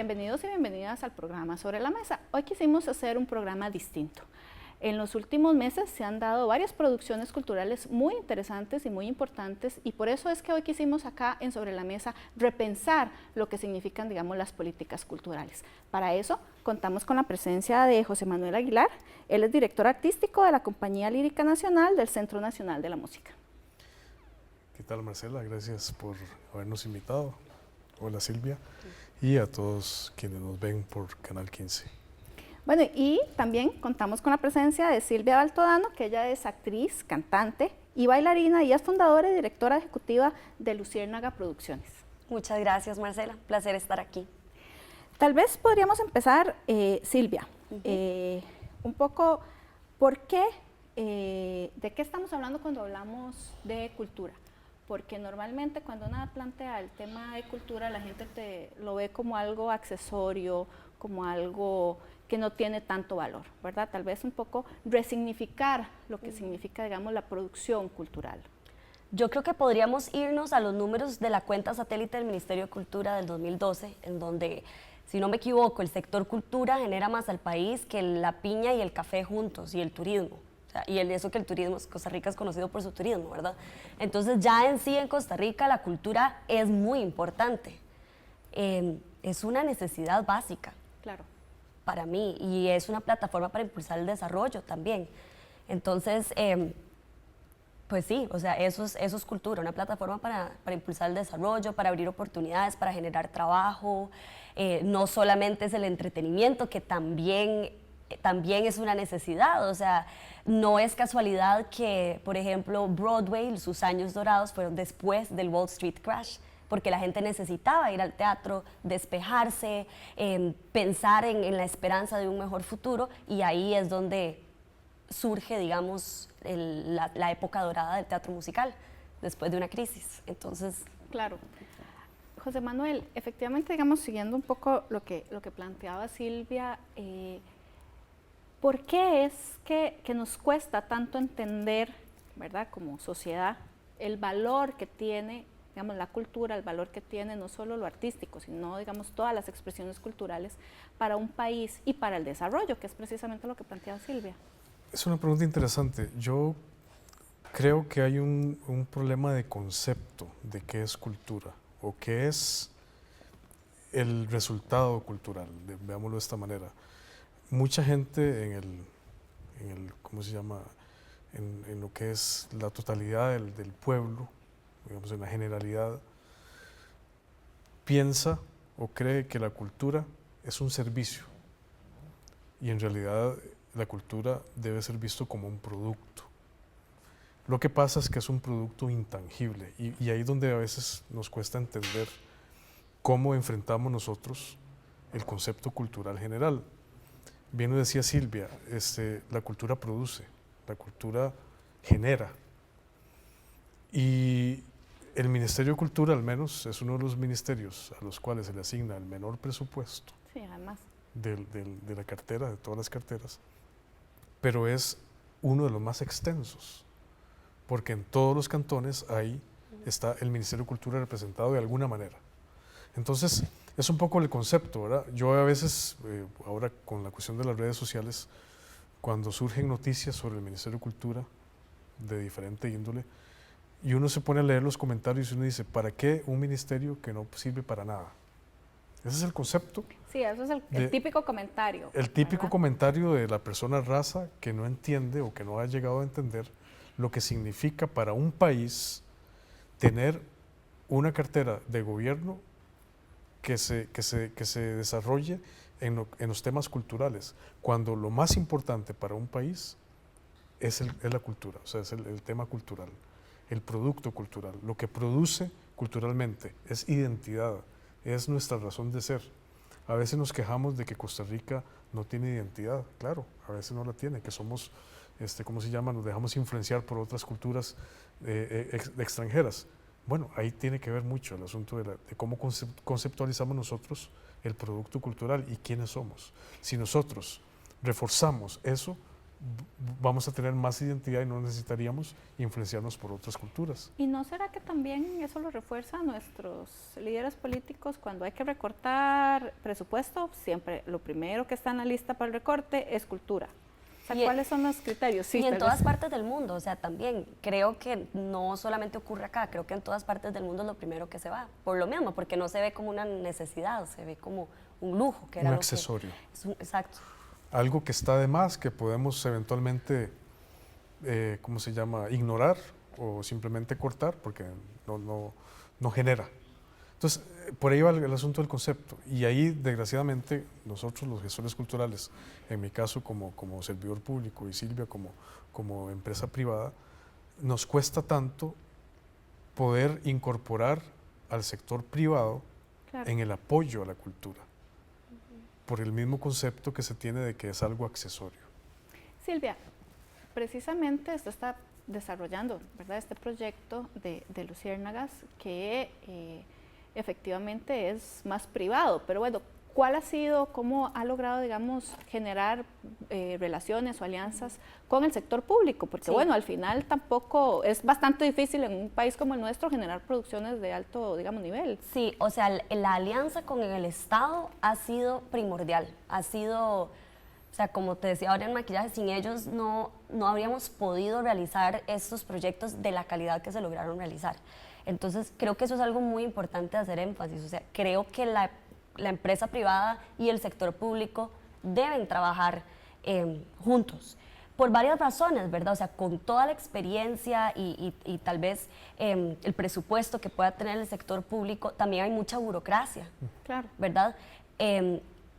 bienvenidos y bienvenidas al programa Sobre la Mesa. Hoy quisimos hacer un programa distinto. En los últimos meses se han dado varias producciones culturales muy interesantes y muy importantes, y por eso es que hoy quisimos acá en Sobre la Mesa repensar lo que significan, digamos, las políticas culturales. Para eso contamos con la presencia de José Manuel Aguilar. Él es director artístico de la Compañía Lírica Nacional del Centro Nacional de la Música. ¿Qué tal, Marcela? Gracias por habernos invitado. Hola, Silvia, y a todos quienes nos ven por Canal 15. Bueno, y también contamos con la presencia de Silvia Baltodano, que ella es actriz, cantante y bailarina, y es fundadora y directora ejecutiva de Luciérnaga Producciones. Muchas gracias, Marcela. Placer estar aquí. Tal vez podríamos empezar, Silvia, un poco, ¿por qué, de qué estamos hablando cuando hablamos de cultura? Porque normalmente cuando uno plantea el tema de cultura, la gente lo ve como algo accesorio, como algo que no tiene tanto valor, ¿verdad? Tal vez un poco resignificar lo que significa, digamos, la producción cultural. Yo creo que podríamos irnos a los números de la cuenta satélite del Ministerio de Cultura del 2012, en donde, si no me equivoco, el sector cultura genera más al país que la piña y el café juntos, y el turismo. O sea, y eso que el turismo, Costa Rica es conocido por su turismo, ¿verdad? Entonces ya en sí en Costa Rica la cultura es muy importante. Es una necesidad básica. Claro. Para mí, y es una plataforma para impulsar el desarrollo también. Entonces, pues sí, o sea, eso es cultura, una plataforma para impulsar el desarrollo, para abrir oportunidades, para generar trabajo. No solamente es el entretenimiento, que también es una necesidad. O sea, no es casualidad que, por ejemplo, Broadway, sus años dorados fueron después del Wall Street Crash, porque la gente necesitaba ir al teatro, despejarse, pensar en la esperanza de un mejor futuro, y ahí es donde surge, digamos, la época dorada del teatro musical, después de una crisis. Entonces, claro. José Manuel, efectivamente, digamos, siguiendo un poco lo que planteaba Silvia, ¿por qué es que nos cuesta tanto entender, ¿verdad?, como sociedad, el valor que tiene, digamos, la cultura, el valor que tiene no solo lo artístico, sino, digamos, todas las expresiones culturales para un país y para el desarrollo, que es precisamente lo que plantea Silvia? Es una pregunta interesante. Yo creo que hay un problema de concepto de qué es cultura o qué es el resultado cultural, veámoslo de esta manera. Mucha gente en el ¿cómo se llama?, en lo que es la totalidad del pueblo, digamos, en la generalidad, piensa o cree que la cultura es un servicio, y en realidad la cultura debe ser visto como un producto. Lo que pasa es que es un producto intangible, y ahí es donde a veces nos cuesta entender cómo enfrentamos nosotros el concepto cultural general. Bien lo decía Silvia, la cultura produce, la cultura genera, y el Ministerio de Cultura, al menos, es uno de los ministerios a los cuales se le asigna el menor presupuesto, sí, además, de la cartera, de todas las carteras, pero es uno de los más extensos, porque en todos los cantones ahí está el Ministerio de Cultura representado de alguna manera. Entonces, es un poco el concepto, ¿verdad? Yo a veces, ahora con la cuestión de las redes sociales, cuando surgen noticias sobre el Ministerio de Cultura de diferente índole, y uno se pone a leer los comentarios y uno dice, ¿para qué un ministerio que no sirve para nada? Ese es el concepto. Sí, eso es el típico comentario. El típico, ¿verdad?, comentario de la persona raza que no entiende o que no ha llegado a entender lo que significa para un país tener una cartera de gobierno que se desarrolle en los temas culturales, cuando lo más importante para un país es la cultura, o sea, es el tema cultural, el producto cultural. Lo que produce culturalmente es identidad, es nuestra razón de ser. A veces nos quejamos de que Costa Rica no tiene identidad, claro, a veces no la tiene, que somos, ¿cómo se llama?, nos dejamos influenciar por otras culturas extranjeras. Bueno, ahí tiene que ver mucho el asunto de cómo conceptualizamos nosotros el producto cultural y quiénes somos. Si nosotros reforzamos eso, vamos a tener más identidad y no necesitaríamos influenciarnos por otras culturas. ¿Y no será que también eso lo refuerzan nuestros líderes políticos cuando hay que recortar presupuesto? Siempre lo primero que está en la lista para el recorte es cultura. O sea, ¿cuáles son los criterios? Sí, y en todas partes del mundo, o sea, también creo que no solamente ocurre acá, creo que en todas partes del mundo es lo primero que se va, por lo mismo, porque no se ve como una necesidad, se ve como un lujo. Que era un lo accesorio. Exacto. Algo que está de más, que podemos eventualmente, ¿cómo se llama?, ignorar o simplemente cortar, porque no genera. Entonces, por ahí va el asunto del concepto. Y ahí, desgraciadamente, nosotros los gestores culturales, en mi caso como servidor público y Silvia como empresa privada, nos cuesta tanto poder incorporar al sector privado en el apoyo a la cultura, por el mismo concepto que se tiene de que es algo accesorio. Silvia, precisamente usted está desarrollando, ¿verdad?, este proyecto de Luciérnagas que efectivamente es más privado, pero bueno, ¿cuál ha sido, cómo ha logrado, digamos, generar relaciones o alianzas con el sector público? Porque bueno, al final tampoco es bastante difícil en un país como el nuestro generar producciones de alto, digamos, nivel. Sí, o sea, la alianza con el Estado ha sido primordial, ha sido, o sea, como te decía ahora en maquillaje, sin ellos no habríamos podido realizar estos proyectos de la calidad que se lograron realizar. Entonces, creo que eso es algo muy importante de hacer énfasis, o sea, creo que la empresa privada y el sector público deben trabajar juntos, por varias razones, ¿verdad? O sea, con toda la experiencia y tal vez el presupuesto que pueda tener el sector público, también hay mucha burocracia, claro, ¿verdad?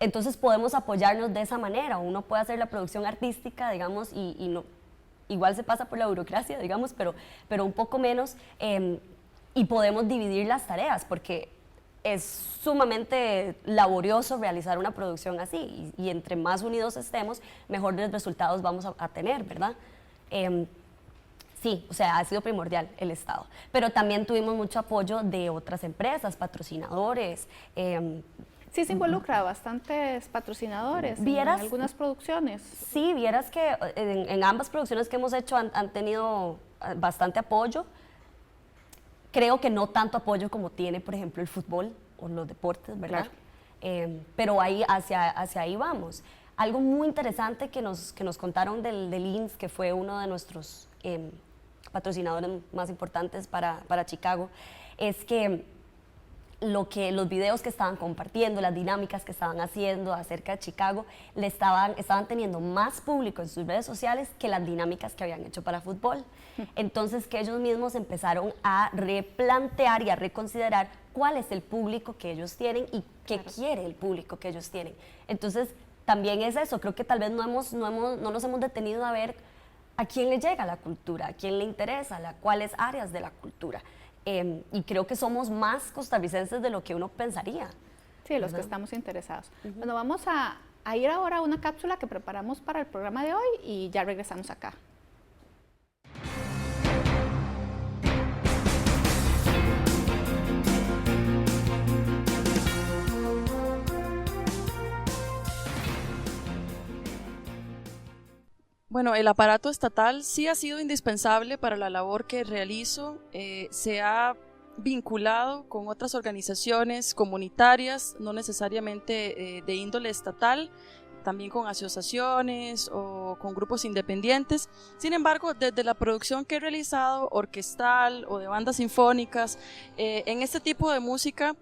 Entonces podemos apoyarnos de esa manera, uno puede hacer la producción artística, digamos, y no, igual se pasa por la burocracia, digamos, pero un poco menos, y podemos dividir las tareas, porque es sumamente laborioso realizar una producción así, y entre más unidos estemos, mejores resultados vamos a tener, ¿verdad? Sí, o sea, ha sido primordial el Estado, pero también tuvimos mucho apoyo de otras empresas, patrocinadores. Sí, se involucra bastantes patrocinadores en algunas producciones. Sí, vieras que en ambas producciones que hemos hecho han tenido bastante apoyo. Creo que no tanto apoyo como tiene, por ejemplo, el fútbol o los deportes, ¿verdad? Claro. Pero ahí, hacia ahí vamos. Algo muy interesante que nos contaron del INS, que fue uno de nuestros patrocinadores más importantes para Chicago, es que los videos que estaban compartiendo, las dinámicas que estaban haciendo acerca de Chicago, estaban teniendo más público en sus redes sociales que las dinámicas que habían hecho para fútbol. Entonces, que ellos mismos empezaron a replantear y a reconsiderar cuál es el público que ellos tienen y qué quiere el público que ellos tienen. Entonces, también es eso, creo que tal vez no nos hemos detenido a ver a quién le llega la cultura, a quién le interesa, cuáles áreas de la cultura. Y creo que somos más costarricenses de lo que uno pensaría. Sí, los que estamos interesados. Bueno, vamos a ir ahora a una cápsula que preparamos para el programa de hoy y ya regresamos acá. Bueno, el aparato estatal sí ha sido indispensable para la labor que realizo. Se ha vinculado con otras organizaciones comunitarias, no necesariamente de índole estatal, también con asociaciones o con grupos independientes. Sin embargo, desde la producción que he realizado, orquestal o de bandas sinfónicas, en este tipo de música,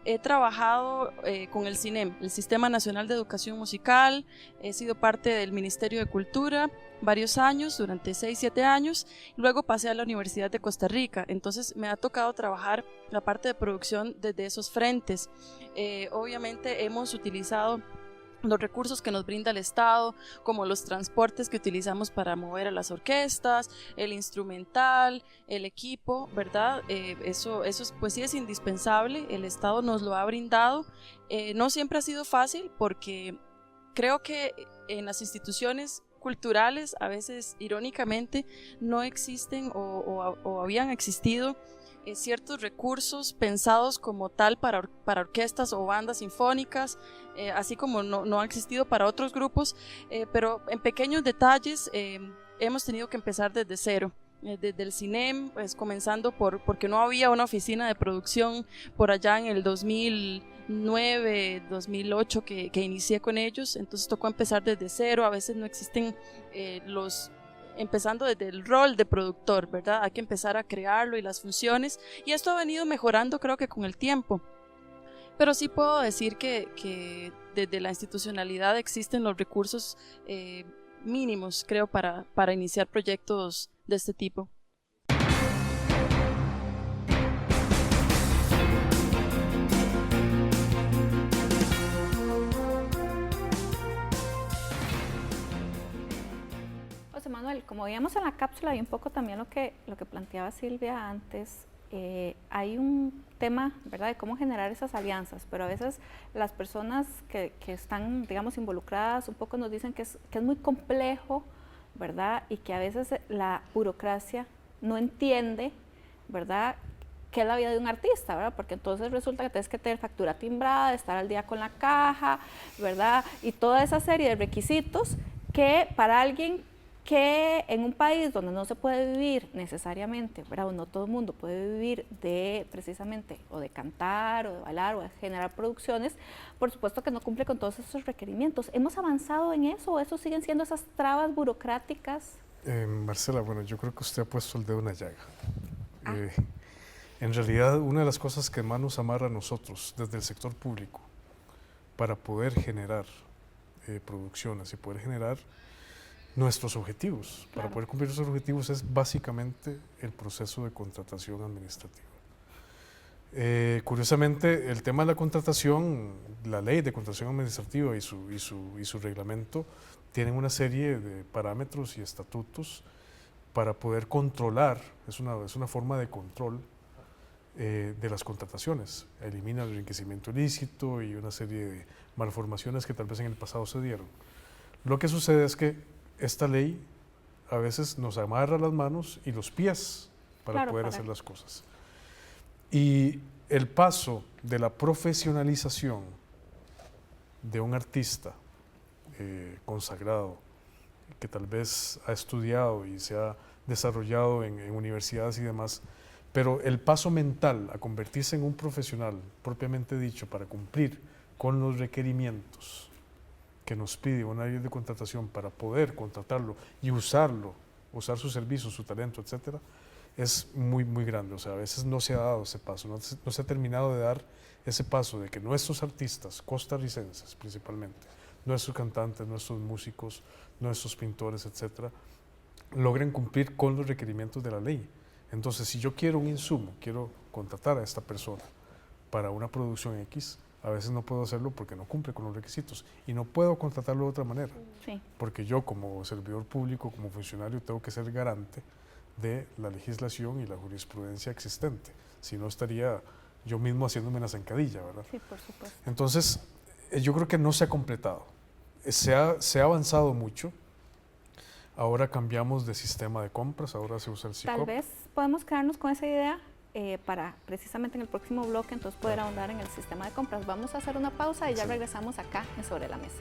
he trabajado con el CINEM, el Sistema Nacional de Educación Musical. He sido parte del Ministerio de Cultura varios años, durante 6-7 años. Luego pasé a la Universidad de Costa Rica, entonces me ha tocado trabajar la parte de producción desde esos frentes. Obviamente hemos utilizado los recursos que nos brinda el Estado, como los transportes que utilizamos para mover a las orquestas, el instrumental, el equipo, ¿verdad? Eso pues sí es indispensable, el Estado nos lo ha brindado. No siempre ha sido fácil, porque creo que en las instituciones culturales a veces, irónicamente, no existen o habían existido ciertos recursos pensados como tal para orquestas o bandas sinfónicas, así como no ha existido para otros grupos, pero en pequeños detalles hemos tenido que empezar desde cero. Desde el CINEM, pues comenzando porque no había una oficina de producción por allá en el 2009, 2008 que inicié con ellos, entonces tocó empezar desde cero. A veces no existen empezando desde el rol de productor, ¿verdad? Hay que empezar a crearlo y las funciones, y esto ha venido mejorando, creo que con el tiempo. Pero sí puedo decir que desde la institucionalidad existen los recursos mínimos, creo, para iniciar proyectos de este tipo. José Manuel, como veíamos en la cápsula y un poco también lo que planteaba Silvia antes, hay un tema, ¿verdad?, de cómo generar esas alianzas, pero a veces las personas que están, digamos, involucradas un poco nos dicen que es muy complejo, ¿verdad?, y que a veces la burocracia no entiende, ¿verdad?, qué es la vida de un artista, ¿verdad?, porque entonces resulta que tienes que tener factura timbrada, estar al día con la caja, ¿verdad?, y toda esa serie de requisitos que para alguien que en un país donde no se puede vivir necesariamente, ¿verdad?, o no todo el mundo puede vivir de precisamente o de cantar o de bailar o de generar producciones, por supuesto que no cumple con todos esos requerimientos. ¿Hemos avanzado en eso o eso siguen siendo esas trabas burocráticas? Marcela, bueno, yo creo que usted ha puesto el dedo en la llaga. En realidad, una de las cosas que más nos amarra a nosotros desde el sector público para poder generar producciones y poder generar nuestros objetivos, para poder cumplir nuestros objetivos, es básicamente el proceso de contratación administrativa. Curiosamente, el tema de la contratación, la ley de contratación administrativa y su reglamento tienen una serie de parámetros y estatutos para poder controlar, es una forma de control de las contrataciones. Elimina el enriquecimiento ilícito y una serie de malformaciones que tal vez en el pasado se dieron. Lo que sucede es que esta ley a veces nos amarra las manos y los pies para poder hacer las cosas. Y el paso de la profesionalización de un artista consagrado, que tal vez ha estudiado y se ha desarrollado en universidades y demás, pero el paso mental a convertirse en un profesional propiamente dicho para cumplir con los requerimientos que nos pide una ley de contratación para poder contratarlo y usarlo, usar sus servicios, su talento, etcétera, es muy, muy grande. O sea, a veces no se ha dado ese paso, no se ha terminado de dar ese paso de que nuestros artistas costarricenses principalmente, nuestros cantantes, nuestros músicos, nuestros pintores, etcétera, logren cumplir con los requerimientos de la ley. Entonces, si yo quiero un insumo, quiero contratar a esta persona para una producción X, a veces no puedo hacerlo porque no cumple con los requisitos y no puedo contratarlo de otra manera, porque yo como servidor público, como funcionario, tengo que ser garante de la legislación y la jurisprudencia existente, si no estaría yo mismo haciéndome una zancadilla, ¿verdad? Sí, por supuesto. Entonces, yo creo que no se ha completado, se ha avanzado mucho. Ahora cambiamos de sistema de compras, ahora se usa el SICOP. Tal vez podemos quedarnos con esa idea para precisamente en el próximo bloque entonces poder ahondar en el sistema de compras. Vamos a hacer una pausa y ya regresamos acá en Sobre la Mesa.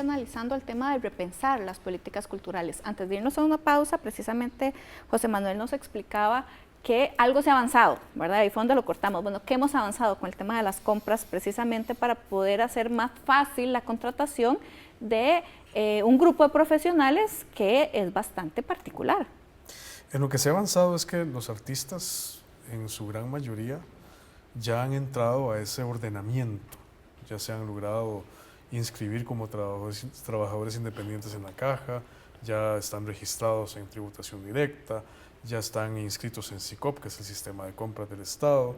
Analizando el tema de repensar las políticas culturales. Antes de irnos a una pausa, precisamente José Manuel nos explicaba que algo se ha avanzado, ¿verdad? Ahí fue donde lo cortamos. Bueno, ¿qué hemos avanzado con el tema de las compras precisamente para poder hacer más fácil la contratación de un grupo de profesionales que es bastante particular? En lo que se ha avanzado es que los artistas, en su gran mayoría, ya han entrado a ese ordenamiento, ya se han logrado inscribir como trabajadores independientes en la caja, ya están registrados en tributación directa, ya están inscritos en SICOP, que es el sistema de compras del Estado,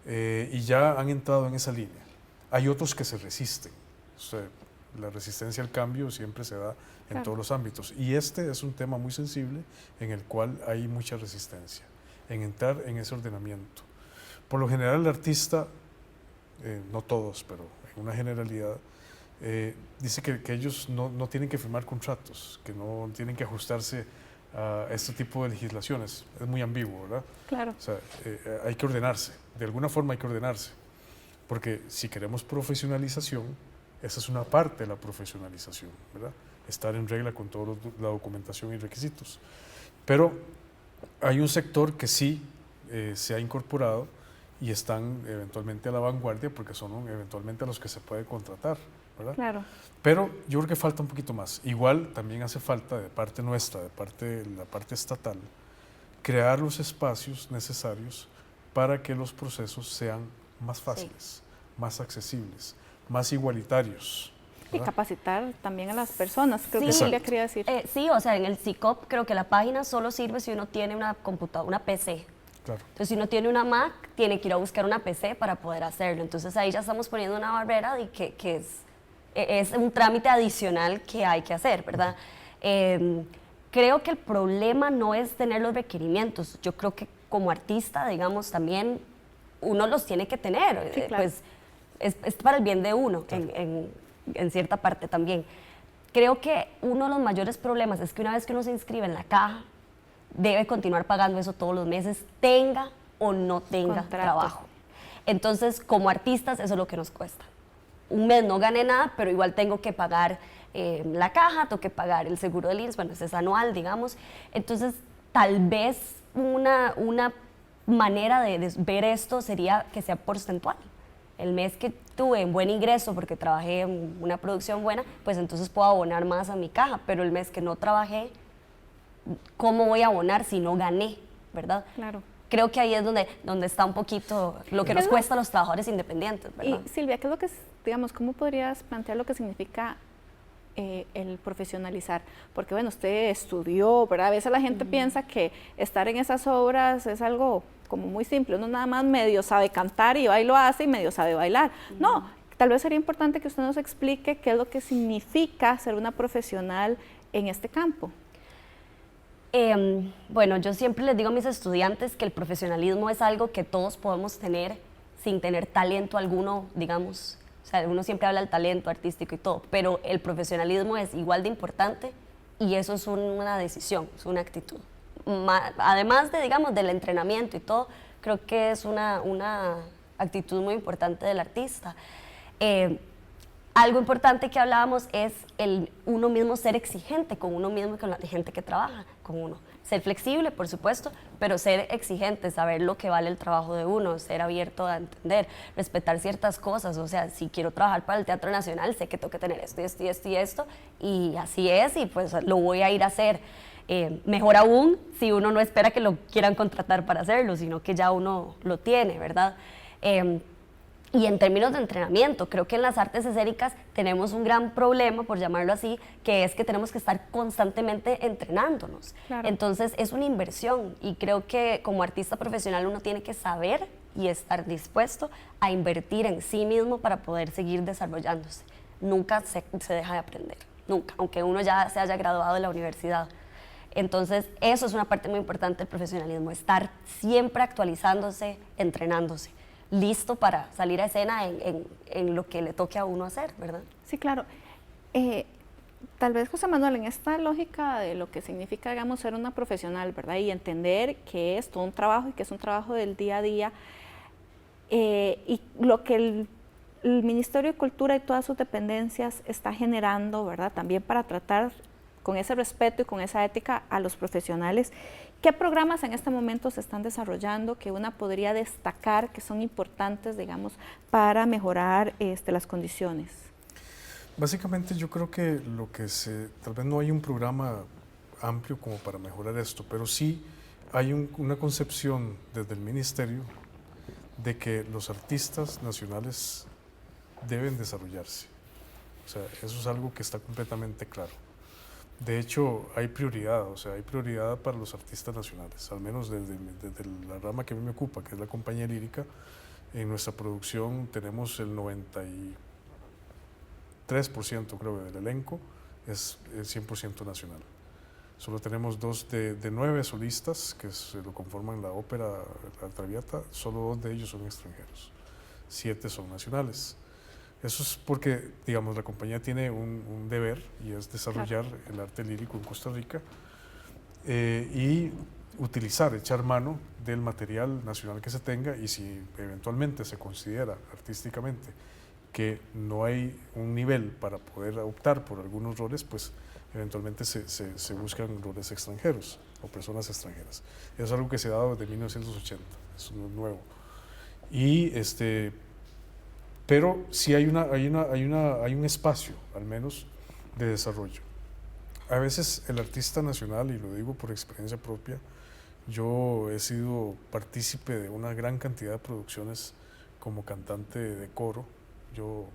y ya han entrado en esa línea. Hay otros que se resisten. O sea, la resistencia al cambio siempre se da en Claro. todos los ámbitos. Y este es un tema muy sensible en el cual hay mucha resistencia, en entrar en ese ordenamiento. Por lo general el artista, no todos, pero en una generalidad, dice que ellos no tienen que firmar contratos, que no tienen que ajustarse a este tipo de legislaciones. Es muy ambiguo, ¿verdad? Claro. O sea, hay que ordenarse, de alguna forma hay que ordenarse, porque si queremos profesionalización, esa es una parte de la profesionalización, ¿verdad? Estar en regla con toda la documentación y requisitos. Pero hay un sector que sí se ha incorporado y están eventualmente a la vanguardia porque son eventualmente a los que se puede contratar, ¿verdad? Claro. Pero yo creo que falta un poquito más. Igual también hace falta de parte nuestra, de parte de la parte estatal, crear los espacios necesarios para que los procesos sean más fáciles, más accesibles, más igualitarios. Y capacitar también a las personas, creo que Sí. Silvia quería decir. Sí, o sea, en el CICOP creo que la página solo sirve si uno tiene una computadora, una PC. Claro. Entonces, si uno tiene una Mac, tiene que ir a buscar una PC para poder hacerlo. Entonces, ahí ya estamos poniendo una barrera de que es un trámite adicional que hay que hacer, ¿verdad? Creo que el problema no es tener los requerimientos. Yo creo que como artista, digamos, también uno los tiene que tener. Sí, claro. Pues es para el bien de uno, Claro. en cierta parte también. Creo que uno de los mayores problemas es que una vez que uno se inscribe en la caja, debe continuar pagando eso todos los meses, tenga o no tenga Contrato. trabajo. Entonces, como artistas, eso es lo que nos cuesta. Un mes no gané nada, pero igual tengo que pagar la caja, tengo que pagar el seguro del INSS, bueno, ese es anual, digamos. Entonces, tal vez una manera de ver esto sería que sea porcentual. El mes que tuve un buen ingreso porque trabajé en una producción buena, pues entonces puedo abonar más a mi caja, pero el mes que no trabajé, ¿cómo voy a abonar si no gané, verdad? Claro. Creo que ahí es donde está un poquito lo que nos cuesta a los trabajadores independientes, ¿verdad? Y Silvia, ¿qué es lo que, digamos, cómo podrías plantear lo que significa el profesionalizar? Porque bueno, usted estudió, ¿verdad? A veces la gente piensa que estar en esas obras es algo como muy simple, uno nada más medio sabe cantar y va y lo hace y medio sabe bailar. No, tal vez sería importante que usted nos explique qué es lo que significa ser una profesional en este campo. Bueno, yo siempre les digo a mis estudiantes que el profesionalismo es algo que todos podemos tener sin tener talento alguno, digamos. O sea, uno siempre habla del talento artístico y todo, pero el profesionalismo es igual de importante y eso es una decisión, es una actitud. Además de, digamos, del entrenamiento y todo, creo que es una actitud muy importante del artista. Algo importante que hablábamos es uno mismo ser exigente con uno mismo y con la gente que trabaja con uno. Ser flexible, por supuesto, pero ser exigente, saber lo que vale el trabajo de uno, ser abierto a entender, respetar ciertas cosas. O sea, si quiero trabajar para el Teatro Nacional, sé que tengo que tener esto y esto y esto y esto, y así es, y pues lo voy a ir a hacer. Mejor aún si uno no espera que lo quieran contratar para hacerlo, sino que ya uno lo tiene, ¿verdad? Y en términos de entrenamiento, creo que en las artes escénicas tenemos un gran problema, por llamarlo así, que es que tenemos que estar constantemente entrenándonos. Claro. Entonces es una inversión y creo que como artista profesional uno tiene que saber y estar dispuesto a invertir en sí mismo para poder seguir desarrollándose. Nunca se deja de aprender, nunca, aunque uno ya se haya graduado de la universidad. Entonces eso es una parte muy importante del profesionalismo, estar siempre actualizándose, entrenándose, listo para salir a escena en lo que le toque a uno hacer, ¿verdad? Sí, claro. Tal vez, José Manuel, en esta lógica de lo que significa, digamos, ser una profesional, ¿verdad? Y entender que es todo un trabajo y que es un trabajo del día a día, y lo que el Ministerio de Cultura y todas sus dependencias está generando, ¿verdad? También para tratar con ese respeto y con esa ética a los profesionales. ¿Qué programas en este momento se están desarrollando que una podría destacar que son importantes, digamos, para mejorar las condiciones? Básicamente yo creo que tal vez no hay un programa amplio como para mejorar esto, pero sí hay una concepción desde el ministerio de que los artistas nacionales deben desarrollarse. O sea, eso es algo que está completamente claro. De hecho, hay prioridad, o sea, hay prioridad para los artistas nacionales, al menos desde la rama que a mí me ocupa, que es la compañía lírica. En nuestra producción tenemos el 3% creo del elenco es 100% nacional. Solo tenemos 2 de 9 solistas que se lo conforman la ópera La Traviata, solo 2 de ellos son extranjeros, 7 son nacionales. Eso es porque, digamos, la compañía tiene un deber y es desarrollar el arte lírico en Costa Rica y utilizar, echar mano del material nacional que se tenga, y si eventualmente se considera artísticamente que no hay un nivel para poder optar por algunos roles, pues eventualmente se buscan roles extranjeros o personas extranjeras. Eso es algo que se ha dado desde 1980, es nuevo. Y pero sí hay un espacio, al menos, de desarrollo. A veces el artista nacional, y lo digo por experiencia propia, yo he sido partícipe de una gran cantidad de producciones como cantante de coro. Yo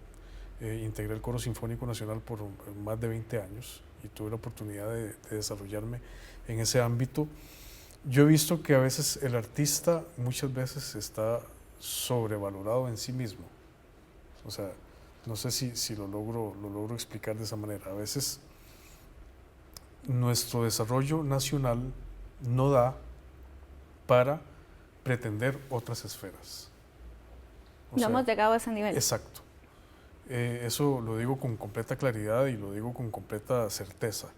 integré el Coro Sinfónico Nacional por más de 20 años y tuve la oportunidad de desarrollarme en ese ámbito. Yo he visto que a veces el artista muchas veces está sobrevalorado en sí mismo. O sea, no sé si lo logro explicar de esa manera. A veces nuestro desarrollo nacional no da para pretender otras esferas. No hemos llegado a ese nivel. Exacto. Eso lo digo con completa claridad y lo digo con completa certeza.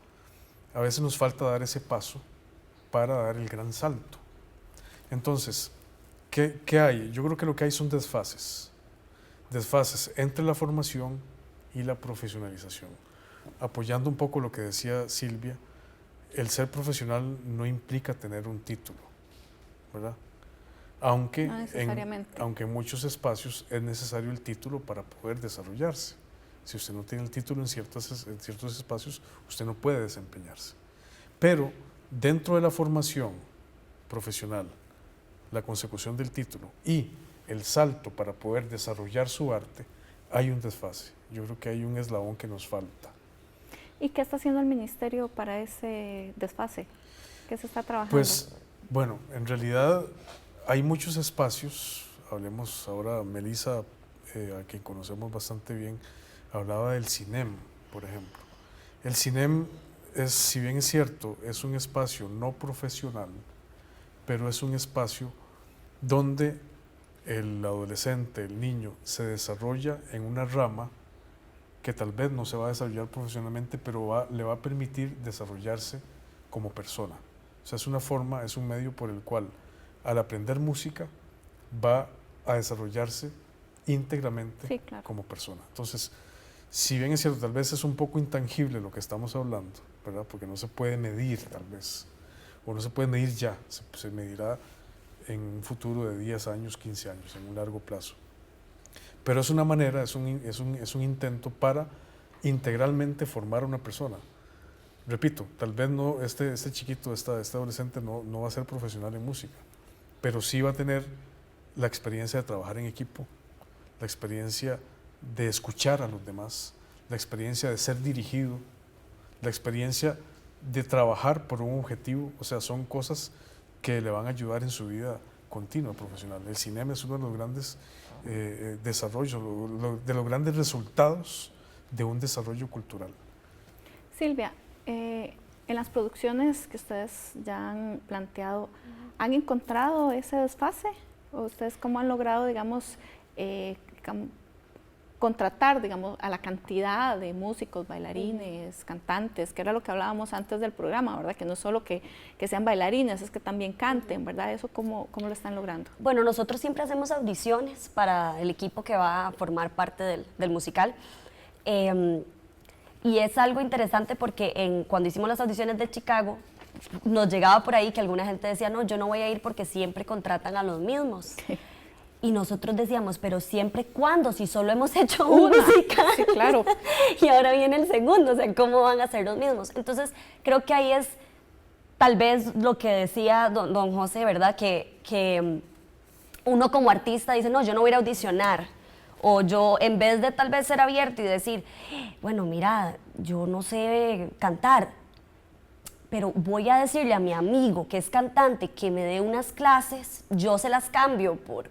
A veces nos falta dar ese paso para dar el gran salto. Entonces, ¿qué hay? Yo creo que lo que hay son desfases entre la formación y la profesionalización. Apoyando un poco lo que decía Silvia, el ser profesional no implica tener un título, ¿verdad? Aunque en muchos espacios es necesario el título para poder desarrollarse. Si usted no tiene el título en ciertos espacios, usted no puede desempeñarse. Pero dentro de la formación profesional, la consecución del título y el salto para poder desarrollar su arte, hay un desfase. Yo creo que hay un eslabón que nos falta. ¿Y qué está haciendo el ministerio para ese desfase? ¿Qué se está trabajando? Pues, bueno, en realidad hay muchos espacios. Hablemos ahora, Melissa, a quien conocemos bastante bien, hablaba del CINEM, por ejemplo. El CINEM es, si bien es cierto, es un espacio no profesional, pero es un espacio donde el adolescente, el niño, se desarrolla en una rama que tal vez no se va a desarrollar profesionalmente, pero le va a permitir desarrollarse como persona. O sea, es una forma, es un medio por el cual, al aprender música, va a desarrollarse íntegramente como persona. Entonces, si bien es cierto, tal vez es un poco intangible lo que estamos hablando, ¿verdad? Porque no se puede medir tal vez, o no se puede medir ya, se medirá en un futuro de 10 años, 15 años, en un largo plazo. Pero es una manera, es un intento para integralmente formar a una persona. Repito, tal vez no, este chiquito, este adolescente no va a ser profesional en música, pero sí va a tener la experiencia de trabajar en equipo, la experiencia de escuchar a los demás, la experiencia de ser dirigido, la experiencia de trabajar por un objetivo. O sea, son cosas que le van a ayudar en su vida continua profesional. El CINEM es uno de los grandes desarrollos, de los grandes resultados de un desarrollo cultural. Silvia, en las producciones que ustedes ya han planteado, ¿han encontrado ese desfase? ¿O ustedes cómo han logrado, digamos, contratar, digamos, a la cantidad de músicos, bailarines, cantantes, que era lo que hablábamos antes del programa, ¿verdad? Que no solo que sean bailarines, es que también canten, ¿verdad? ¿Eso cómo lo están logrando? Bueno, nosotros siempre hacemos audiciones para el equipo que va a formar parte del musical. Y es algo interesante porque cuando hicimos las audiciones de Chicago, nos llegaba por ahí que alguna gente decía, no, yo no voy a ir porque siempre contratan a los mismos. Sí. Y nosotros decíamos, pero siempre, ¿cuándo? Si solo hemos hecho un musical. Sí, claro. Y ahora viene el segundo, o sea, ¿cómo van a ser los mismos? Entonces, creo que ahí es tal vez lo que decía don José, ¿verdad? Que uno como artista dice, no, yo no voy a ir a audicionar. O yo, en vez de tal vez ser abierto y decir, bueno, mira, yo no sé cantar, pero voy a decirle a mi amigo que es cantante que me dé unas clases, yo se las cambio por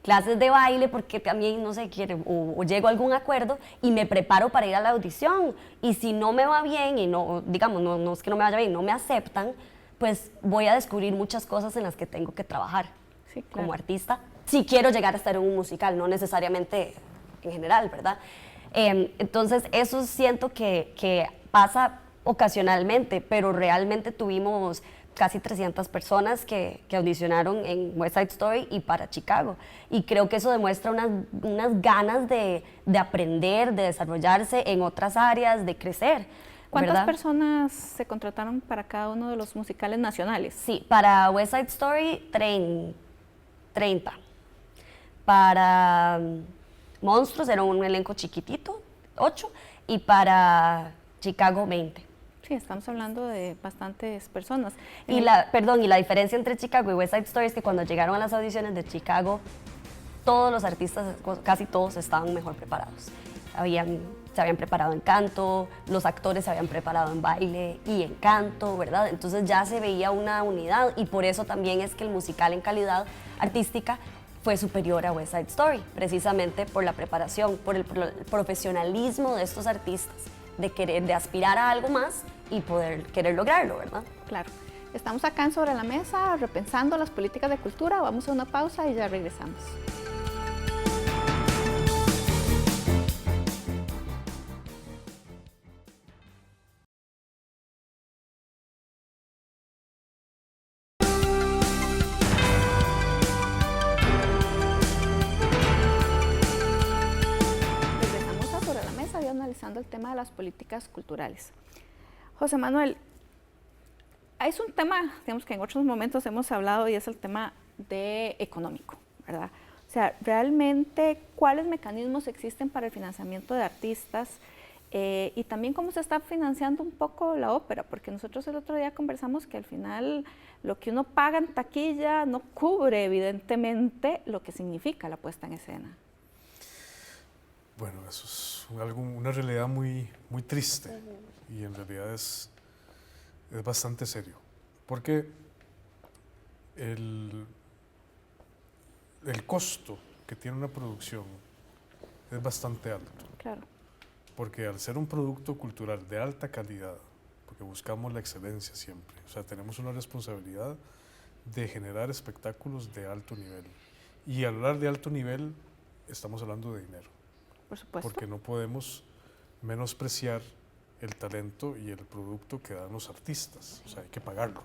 clases de baile porque también, no sé, o llego a algún acuerdo y me preparo para ir a la audición. Y si no me va bien y no, digamos, no es que no me vaya bien, no me aceptan, pues voy a descubrir muchas cosas en las que tengo que trabajar como artista. Si quiero llegar a estar en un musical, no necesariamente en general, ¿verdad? Entonces, eso siento que pasa ocasionalmente, pero realmente tuvimos casi 300 personas que audicionaron en West Side Story y para Chicago. Y creo que eso demuestra unas ganas de aprender, de desarrollarse en otras áreas, de crecer. ¿Cuántas ¿verdad? personas se contrataron para cada uno de los musicales nacionales? Sí, para West Side Story, 30. Para Monstruos era un elenco chiquitito, 8. Y para Chicago, 20. Sí, estamos hablando de bastantes personas. Y la diferencia entre Chicago y West Side Story es que cuando llegaron a las audiciones de Chicago, todos los artistas, casi todos, estaban mejor preparados. Se habían preparado en canto, los actores se habían preparado en baile y en canto, ¿verdad? Entonces ya se veía una unidad y por eso también es que el musical en calidad artística fue superior a West Side Story, precisamente por la preparación, por el profesionalismo de estos artistas, de aspirar a algo más y querer lograrlo, ¿verdad? Claro. Estamos acá en Sobre la Mesa repensando las políticas de cultura. Vamos a una pausa y ya regresamos. Regresamos a Sobre la Mesa y analizando el tema de las políticas culturales. José Manuel, es un tema, digamos, que en otros momentos hemos hablado y es el tema económico, ¿verdad? O sea, realmente, ¿cuáles mecanismos existen para el financiamiento de artistas? Y también cómo se está financiando un poco la ópera, porque nosotros el otro día conversamos que al final lo que uno paga en taquilla no cubre evidentemente lo que significa la puesta en escena. Bueno, eso es una realidad muy, muy triste y en realidad es bastante serio, porque el costo que tiene una producción es bastante alto. Claro. Porque al ser un producto cultural de alta calidad, porque buscamos la excelencia siempre, o sea, tenemos una responsabilidad de generar espectáculos de alto nivel. Y al hablar de alto nivel, estamos hablando de dinero. Por supuesto. Porque no podemos menospreciar el talento y el producto que dan los artistas. O sea, hay que pagarlo.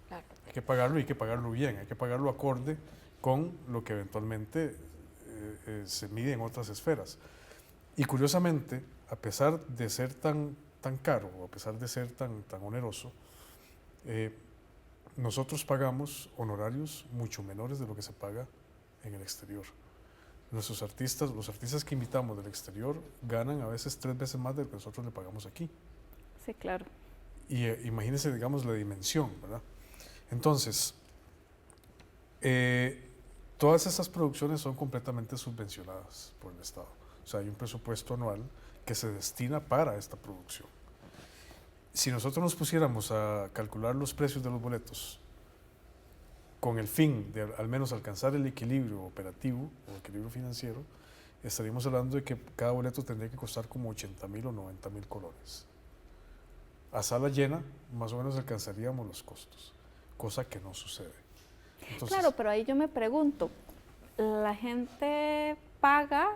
Claro. Hay que pagarlo y hay que pagarlo bien, hay que pagarlo acorde con lo que eventualmente se mide en otras esferas. Y curiosamente, a pesar de ser tan caro, o a pesar de ser tan oneroso, nosotros pagamos honorarios mucho menores de lo que se paga en el exterior. Nuestros artistas, los artistas que invitamos del exterior, ganan a veces 3 veces más de lo que nosotros le pagamos aquí. Sí, claro. Y imagínense, digamos, la dimensión, ¿verdad? Entonces, todas estas producciones son completamente subvencionadas por el Estado. O sea, hay un presupuesto anual que se destina para esta producción. Si nosotros nos pusiéramos a calcular los precios de los boletos con el fin de al menos alcanzar el equilibrio operativo o equilibrio financiero, estaríamos hablando de que cada boleto tendría que costar como 80,000 o 90,000 colones. A sala llena, más o menos alcanzaríamos los costos, cosa que no sucede. Entonces, claro, pero ahí yo me pregunto, la gente paga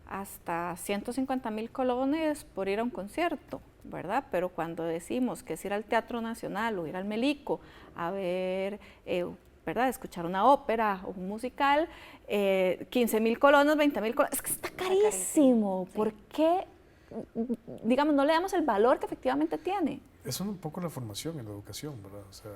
hasta 150,000 colones por ir a un concierto, ¿verdad? Pero cuando decimos que es ir al Teatro Nacional o ir al Melico a ver, ¿verdad? Escuchar una ópera o un musical, 15,000 colones, 20,000 colones, es que está carísimo. Sí. ¿Por qué, digamos, no le damos el valor que efectivamente tiene? Es un poco la formación en la educación, ¿verdad? O sea,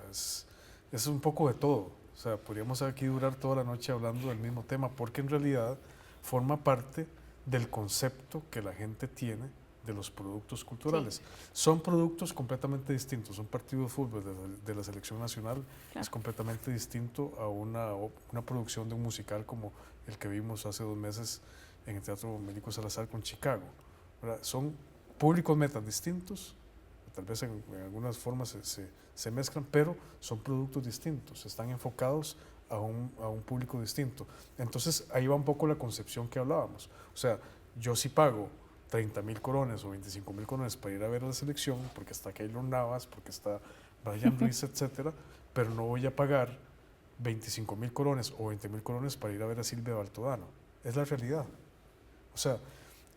es un poco de todo. O sea, podríamos aquí durar toda la noche hablando del mismo tema, porque en realidad forma parte del concepto que la gente tiene de los productos culturales. Sí. Son productos completamente distintos. Un partido de fútbol de la selección nacional es completamente distinto a una producción de un musical como el que vimos hace 2 meses en el Teatro Melico Salazar con Chicago, ¿verdad? Son públicos metas distintos, tal vez en algunas formas se mezclan, pero son productos distintos, están enfocados a un público distinto. Entonces ahí va un poco la concepción que hablábamos. O sea, yo sí pago 30.000 colones o 25.000 colones para ir a ver la selección, porque está Keylor Navas, porque está Brian Ruiz, etcétera, pero no voy a pagar 25.000 colones o 20.000 colones para ir a ver a Silvia Baltodano. Es la realidad. O sea,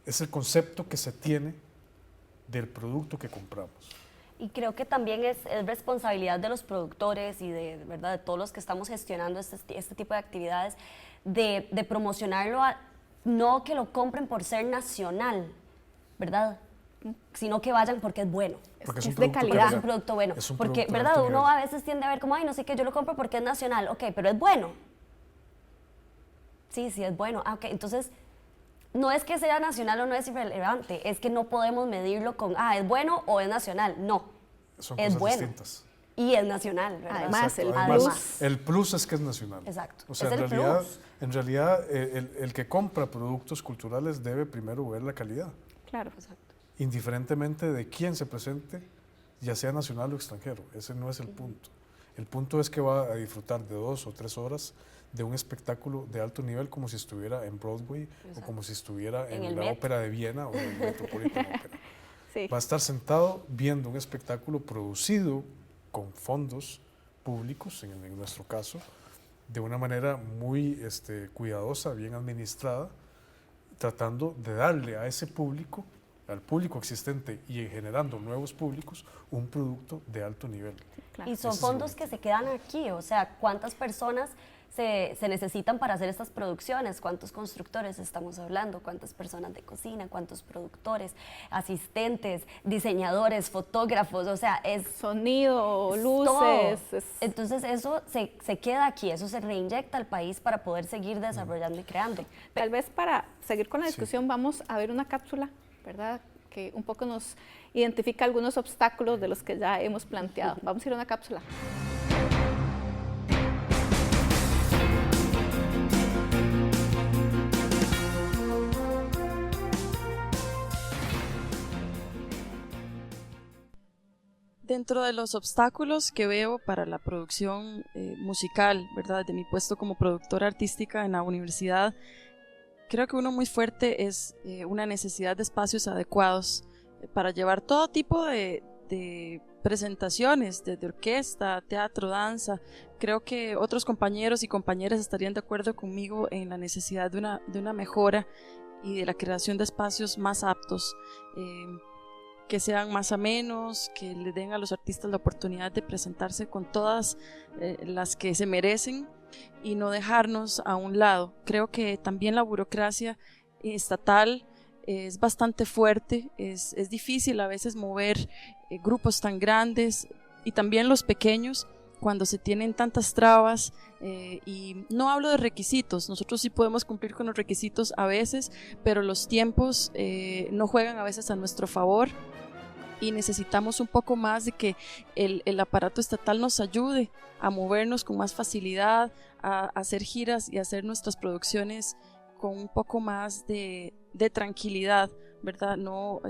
es el concepto que se tiene del producto que compramos. Y creo que también es responsabilidad de los productores y ¿verdad?, de todos los que estamos gestionando este tipo de actividades, de promocionarlo, no que lo compren por ser nacional, ¿verdad?, sino que vayan porque es bueno. Porque es de calidad. Es un producto bueno. Es un porque, producto de ¿verdad?, alto uno nivel. a veces tiende a ver como, ay, no sé qué, yo lo compro porque es nacional. Ok, pero es bueno. Sí, sí, es bueno. Ah, ok, entonces, no es que sea nacional o no es irrelevante, es que no podemos medirlo con, es bueno o es nacional. No, Son es cosas bueno. distintas. Y es nacional, ¿verdad? Además, el Además, el plus es que es nacional. Exacto. O sea, Es el plus. en realidad el que compra productos culturales debe primero ver la calidad, Claro. Exacto. indiferentemente de quién se presente, ya sea nacional o extranjero. Ese no es el punto. El punto es que va a disfrutar de 2 o 3 horas de un espectáculo de alto nivel, como si estuviera en Broadway Exacto. o como si estuviera En en el la Met. Ópera de Viena o en el Metropolitan Opera. Sí. Va a estar sentado viendo un espectáculo producido con fondos públicos, en nuestro caso, de una manera muy cuidadosa, bien administrada, tratando de darle a ese público, al público existente y generando nuevos públicos, un producto de alto nivel. Claro. Y son Ese es fondos el que se quedan aquí, o sea, ¿cuántas personas se necesitan para hacer estas producciones? ¿Cuántos constructores estamos hablando? ¿Cuántas personas de cocina? ¿Cuántos productores? Asistentes, diseñadores, fotógrafos, o sea, es Sonido, es luces. todo. Entonces eso se queda aquí, eso se reinyecta al país para poder seguir desarrollando y creando. Tal vez para seguir con la Sí. discusión vamos a ver una cápsula, ¿verdad?, que un poco nos identifica algunos obstáculos de los que ya hemos planteado. Vamos a ir a una cápsula. Dentro de los obstáculos que veo para la producción musical, ¿verdad? De mi puesto como productora artística en la universidad, creo que uno muy fuerte es una necesidad de espacios adecuados para llevar todo tipo de presentaciones, de orquesta, teatro, danza. Creo que otros compañeros y compañeras estarían de acuerdo conmigo en la necesidad de una mejora y de la creación de espacios más aptos, que sean más amenos, que le den a los artistas la oportunidad de presentarse con todas las que se merecen y no dejarnos a un lado. Creo que también la burocracia estatal es bastante fuerte, es difícil a veces mover grupos tan grandes y también los pequeños cuando se tienen tantas trabas, y no hablo de requisitos, nosotros sí podemos cumplir con los requisitos a veces, pero los tiempos no juegan a veces a nuestro favor y necesitamos un poco más de que el aparato estatal nos ayude a movernos con más facilidad, a hacer giras y hacer nuestras producciones con un poco más de tranquilidad, ¿verdad? No,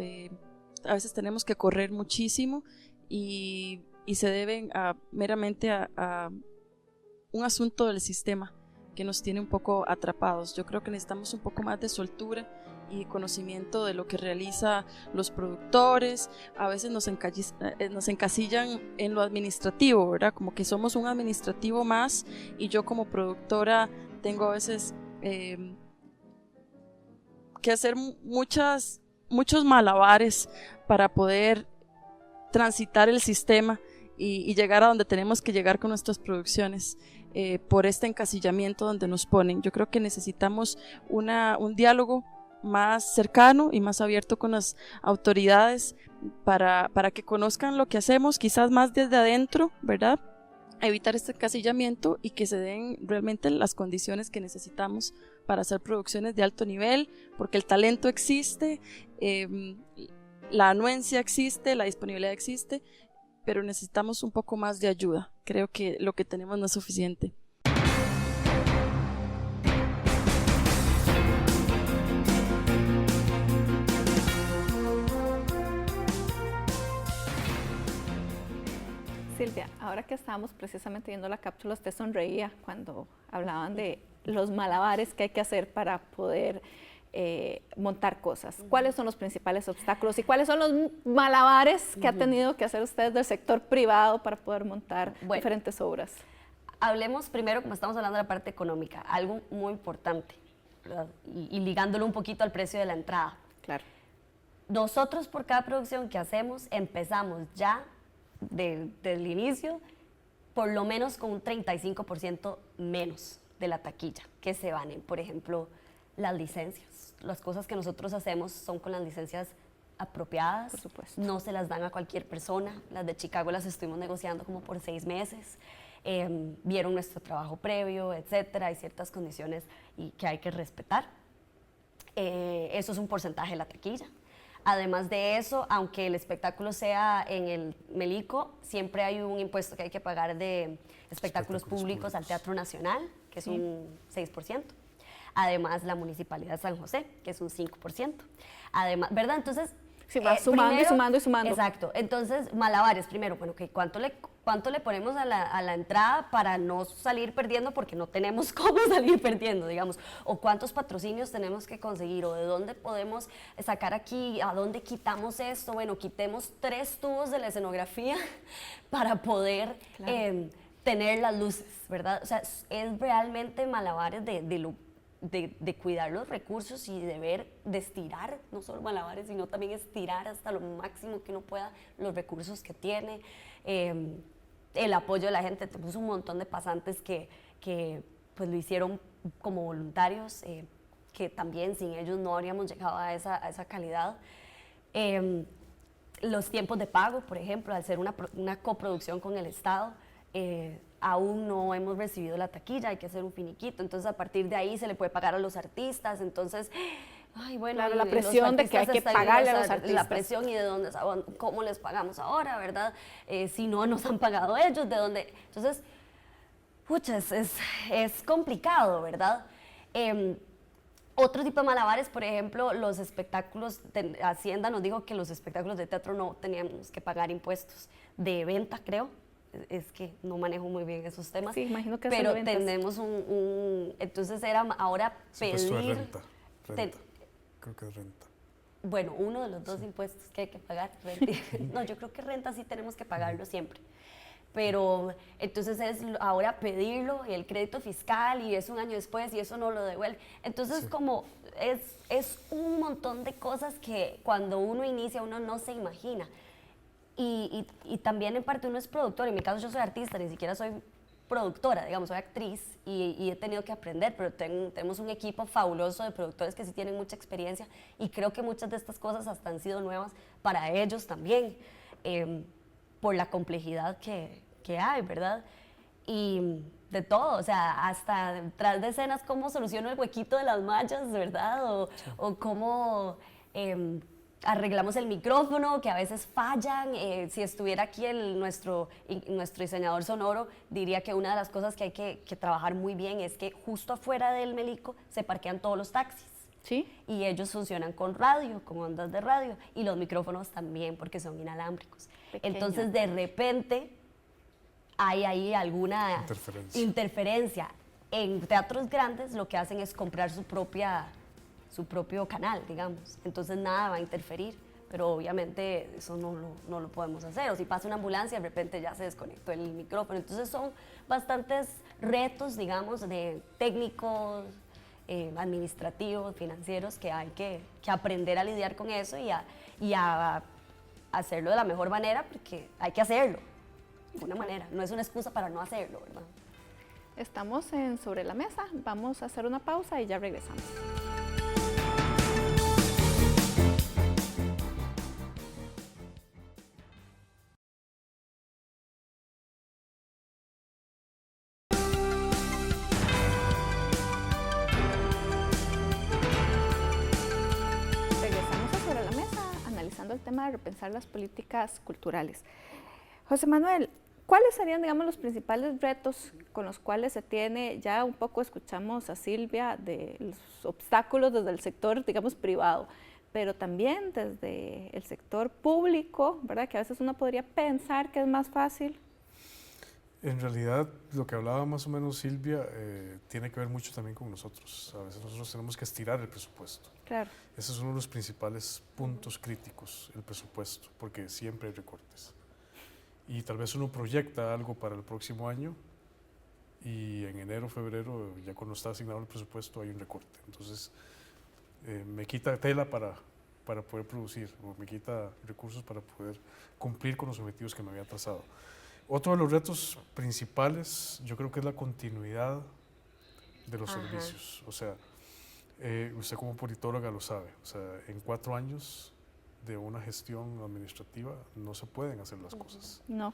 a veces tenemos que correr muchísimo y se deben meramente a un asunto del sistema que nos tiene un poco atrapados. Yo creo que necesitamos un poco más de soltura y conocimiento de lo que realizan los productores. A veces nos encasillan en lo administrativo, ¿verdad? Como que somos un administrativo más y yo como productora tengo a veces que hacer muchos malabares para poder transitar el sistema y llegar a donde tenemos que llegar con nuestras producciones, por este encasillamiento donde nos ponen. Yo creo que necesitamos un diálogo más cercano y más abierto con las autoridades para que conozcan lo que hacemos, quizás más desde adentro, ¿verdad? Evitar este encasillamiento y que se den realmente las condiciones que necesitamos para hacer producciones de alto nivel, porque el talento existe, la anuencia existe, la disponibilidad existe, pero necesitamos un poco más de ayuda. Creo que lo que tenemos no es suficiente. Silvia, ahora que estábamos precisamente viendo la cápsula, usted sonreía cuando hablaban de los malabares que hay que hacer para poder montar cosas. ¿Cuáles son los principales obstáculos y cuáles son los malabares que ha tenido que hacer usted del sector privado para poder montar diferentes obras? Hablemos primero, como estamos hablando de la parte económica, algo muy importante, ¿verdad? Y ligándolo un poquito al precio de la entrada. Claro. Nosotros por cada producción que hacemos empezamos ya del inicio por lo menos con un 35% menos de la taquilla que se van en, por ejemplo, las licencias. Las cosas que nosotros hacemos son con las licencias apropiadas, por supuesto. No se las dan a cualquier persona. Las de Chicago las estuvimos negociando como por 6 meses. Vieron nuestro trabajo previo, etcétera. Hay ciertas condiciones que hay que respetar. Eso es un porcentaje de la taquilla. Además de eso, aunque el espectáculo sea en el Melico, siempre hay un impuesto que hay que pagar de espectáculos públicos al Teatro Nacional, que es un 6%. Además, la Municipalidad de San José, que es un 5%. Además, ¿verdad? Entonces, sí, va sumando primero, y sumando y sumando. Exacto. Entonces, malabares, primero, bueno, ¿cuánto le ponemos a la entrada para no salir perdiendo? Porque no tenemos cómo salir perdiendo, digamos. O cuántos patrocinios tenemos que conseguir, o de dónde podemos sacar aquí, a dónde quitamos esto. Bueno, quitemos 3 tubos de la escenografía para poder tener las luces, ¿verdad? O sea, es realmente malabares de cuidar los recursos y de estirar, no solo malabares, sino también estirar hasta lo máximo que uno pueda los recursos que tiene. El apoyo de la gente, tenemos un montón de pasantes que pues lo hicieron como voluntarios, que también sin ellos no habríamos llegado a esa calidad. Los tiempos de pago, por ejemplo, al ser una coproducción con el Estado, aún no hemos recibido la taquilla, hay que hacer un finiquito, entonces a partir de ahí se le puede pagar a los artistas, entonces, ay, bueno, claro, la presión de que hay que pagarle a los artistas. La presión y de dónde, cómo les pagamos ahora, ¿verdad? Si no nos han pagado ellos, de dónde, entonces, pucha, es complicado, ¿verdad? Otro tipo de malabares, por ejemplo, los espectáculos, Hacienda nos dijo que los espectáculos de teatro no teníamos que pagar impuestos de venta, creo. Es que no manejo muy bien esos temas, sí, imagino que pero tenemos entonces era ahora pedir renta. Creo que es renta. Bueno, uno de los dos impuestos que hay que pagar. No, yo creo que renta sí tenemos que pagarlo siempre, pero entonces es ahora pedirlo y el crédito fiscal y es un año después y eso no lo devuelve. Entonces como es un montón de cosas que cuando uno inicia uno no se imagina. Y también en parte uno es productor, en mi caso yo soy artista, ni siquiera soy productora, digamos, soy actriz y he tenido que aprender, pero tenemos un equipo fabuloso de productores que sí tienen mucha experiencia y creo que muchas de estas cosas hasta han sido nuevas para ellos también, por la complejidad que hay, ¿verdad? Y de todo, o sea, hasta detrás de escenas cómo soluciono el huequito de las mallas, ¿verdad? O cómo arreglamos el micrófono, que a veces fallan. Si estuviera aquí nuestro diseñador sonoro, diría que una de las cosas que hay que trabajar muy bien es que justo afuera del Melico se parquean todos los taxis. ¿Sí? Y ellos funcionan con radio, con ondas de radio, y los micrófonos también, porque son inalámbricos. Pequeño. Entonces, de repente, hay ahí alguna interferencia. En teatros grandes lo que hacen es comprar su propio canal, digamos. Entonces nada va a interferir, pero obviamente eso no lo podemos hacer. O si pasa una ambulancia, de repente ya se desconectó el micrófono. Entonces son bastantes retos, digamos, de técnicos, administrativos, financieros, que hay que aprender a lidiar con eso y a hacerlo de la mejor manera, porque hay que hacerlo de una manera. No es una excusa para no hacerlo, ¿verdad? Estamos en Sobre la Mesa, vamos a hacer una pausa y ya regresamos. El tema de repensar las políticas culturales. José Manuel, ¿cuáles serían, digamos, los principales retos con los cuales se tiene? Ya un poco escuchamos a Silvia de los obstáculos desde el sector, digamos, privado, pero también desde el sector público, ¿verdad? Que a veces uno podría pensar que es más fácil. En realidad, lo que hablaba más o menos Silvia tiene que ver mucho también con nosotros. A veces nosotros tenemos que estirar el presupuesto. Claro. Ese es uno de los principales puntos críticos, el presupuesto, porque siempre hay recortes. Y tal vez uno proyecta algo para el próximo año y en enero, febrero, ya cuando está asignado el presupuesto, hay un recorte. Entonces, me quita tela para poder producir, o me quita recursos para poder cumplir con los objetivos que me había trazado. Otro de los retos principales, yo creo que es la continuidad de los servicios. O sea, usted como politóloga lo sabe, o sea, en 4 años de una gestión administrativa no se pueden hacer las cosas. No.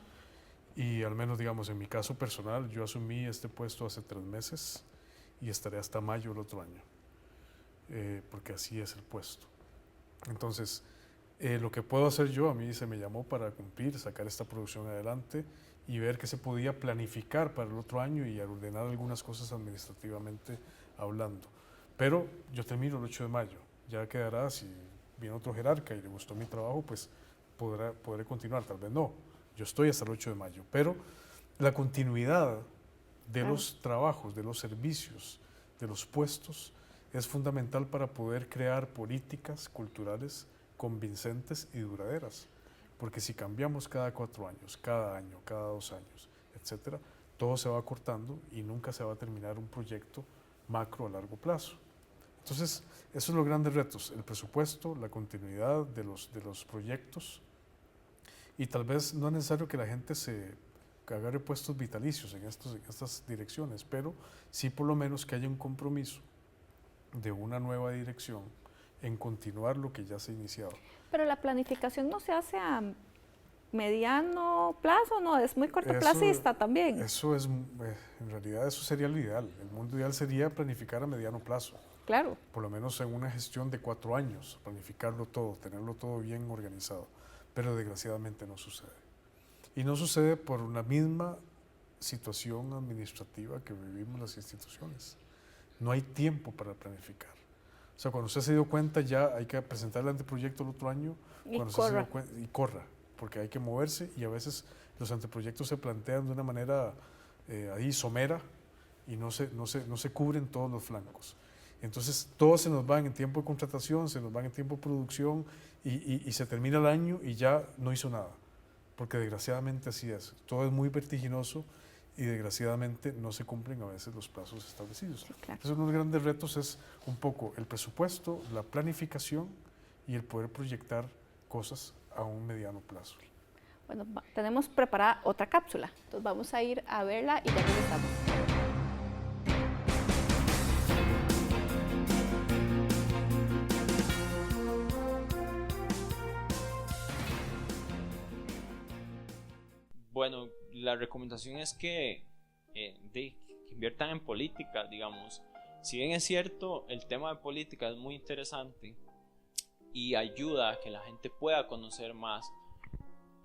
Y al menos, digamos, en mi caso personal, yo asumí este puesto hace 3 meses y estaré hasta mayo del otro año, porque así es el puesto. Entonces, lo que puedo hacer yo, a mí se me llamó para cumplir, sacar esta producción adelante y ver qué se podía planificar para el otro año y ordenar algunas cosas administrativamente hablando. Pero yo termino el 8 de mayo, ya quedará, si viene otro jerarca y le gustó mi trabajo, pues podré continuar, tal vez no. Yo estoy hasta el 8 de mayo, pero la continuidad de los trabajos, de los servicios, de los puestos, es fundamental para poder crear políticas culturales convincentes y duraderas. Porque si cambiamos cada 4 años, cada año, cada 2 años, etcétera, todo se va acortando y nunca se va a terminar un proyecto macro a largo plazo. Entonces, esos son los grandes retos, el presupuesto, la continuidad de los proyectos, y tal vez no es necesario que la gente que agarre puestos vitalicios en estas direcciones, pero sí por lo menos que haya un compromiso de una nueva dirección en continuar lo que ya se ha iniciado. Pero la planificación no se hace a mediano plazo, no, es muy cortoplacista también. Eso es, en realidad eso sería lo ideal. El mundo ideal sería planificar a mediano plazo. Claro. Por lo menos en una gestión de 4 años, planificarlo todo, tenerlo todo bien organizado. Pero desgraciadamente no sucede. Y no sucede por una misma situación administrativa que vivimos las instituciones. No hay tiempo para planificar. O sea, cuando usted se dio cuenta ya hay que presentar el anteproyecto el otro año y corra, porque hay que moverse y a veces los anteproyectos se plantean de una manera ahí somera y no se cubren todos los flancos. Entonces todos se nos van en tiempo de contratación, se nos van en tiempo de producción y se termina el año y ya no hizo nada, porque desgraciadamente así es. Todo es muy vertiginoso y desgraciadamente no se cumplen a veces los plazos establecidos. Sí, claro. Entonces uno de los grandes retos es un poco el presupuesto, la planificación y el poder proyectar cosas a un mediano plazo. Bueno, tenemos preparada otra cápsula, entonces vamos a ir a verla y ya regresamos. Bueno, la recomendación es que inviertan en política, digamos. Si bien es cierto, el tema de política es muy interesante y ayuda a que la gente pueda conocer más,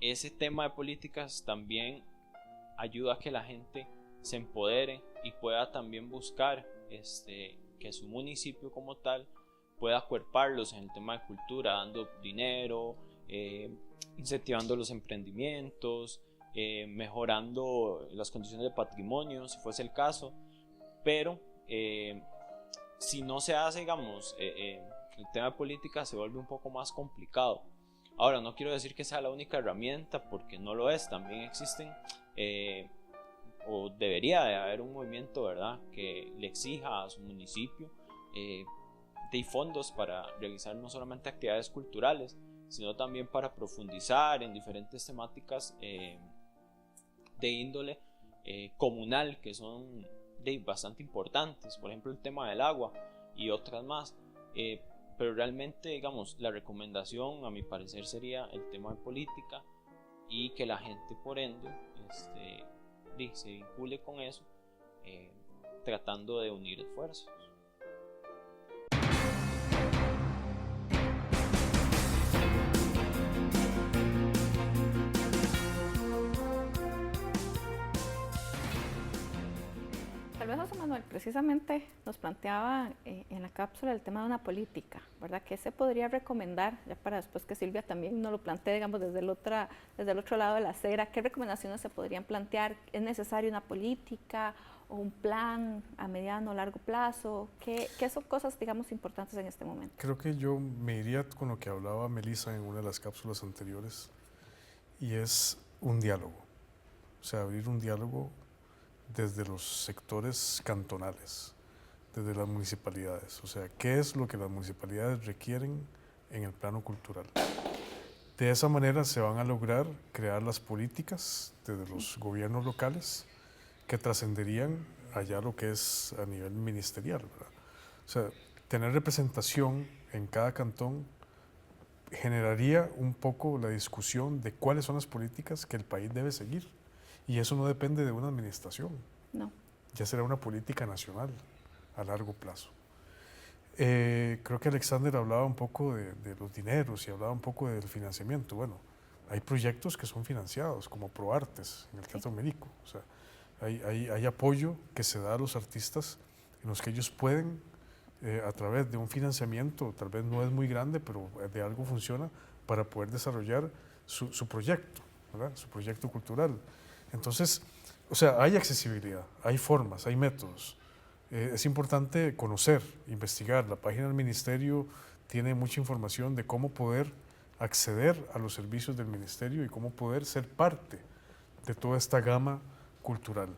ese tema de políticas también ayuda a que la gente se empodere y pueda también buscar que su municipio como tal pueda acuerparlos en el tema de cultura, dando dinero, incentivando los emprendimientos, mejorando las condiciones de patrimonio, si fuese el caso, pero si no se hace, digamos, el tema de política se vuelve un poco más complicado. Ahora, no quiero decir que sea la única herramienta, porque no lo es, también existen, o debería de haber un movimiento, ¿verdad?, que le exija a su municipio de fondos para realizar no solamente actividades culturales, sino también para profundizar en diferentes temáticas de índole comunal que son bastante importantes, por ejemplo el tema del agua y otras más, pero realmente, digamos, la recomendación a mi parecer sería el tema de política y que la gente por ende se vincule con eso, tratando de unir esfuerzos. Tal vez José Manuel, precisamente nos planteaba en la cápsula el tema de una política, ¿verdad? ¿Qué se podría recomendar, ya para después que Silvia también nos lo plantee, digamos, desde el otro lado de la acera? ¿Qué recomendaciones se podrían plantear? ¿Es necesaria una política o un plan a mediano o largo plazo? ¿Qué son cosas, digamos, importantes en este momento? Creo que yo me iría con lo que hablaba Melissa en una de las cápsulas anteriores, y es un diálogo. O sea, abrir un diálogo desde los sectores cantonales, desde las municipalidades. O sea, ¿qué es lo que las municipalidades requieren en el plano cultural? De esa manera se van a lograr crear las políticas desde los gobiernos locales que trascenderían allá lo que es a nivel ministerial, ¿verdad? O sea, tener representación en cada cantón generaría un poco la discusión de cuáles son las políticas que el país debe seguir. Y eso no depende de una administración. No. Ya será una política nacional a largo plazo. Creo que Alexander hablaba un poco de los dineros y hablaba un poco del financiamiento. Bueno, hay proyectos que son financiados, como ProArtes en el Teatro Merico. O sea, hay apoyo que se da a los artistas en los que ellos pueden, a través de un financiamiento, tal vez no es muy grande, pero de algo funciona, para poder desarrollar su proyecto, ¿verdad? Su proyecto cultural. Entonces, o sea, hay accesibilidad, hay formas, hay métodos. Es importante conocer, investigar. La página del ministerio tiene mucha información de cómo poder acceder a los servicios del ministerio y cómo poder ser parte de toda esta gama cultural.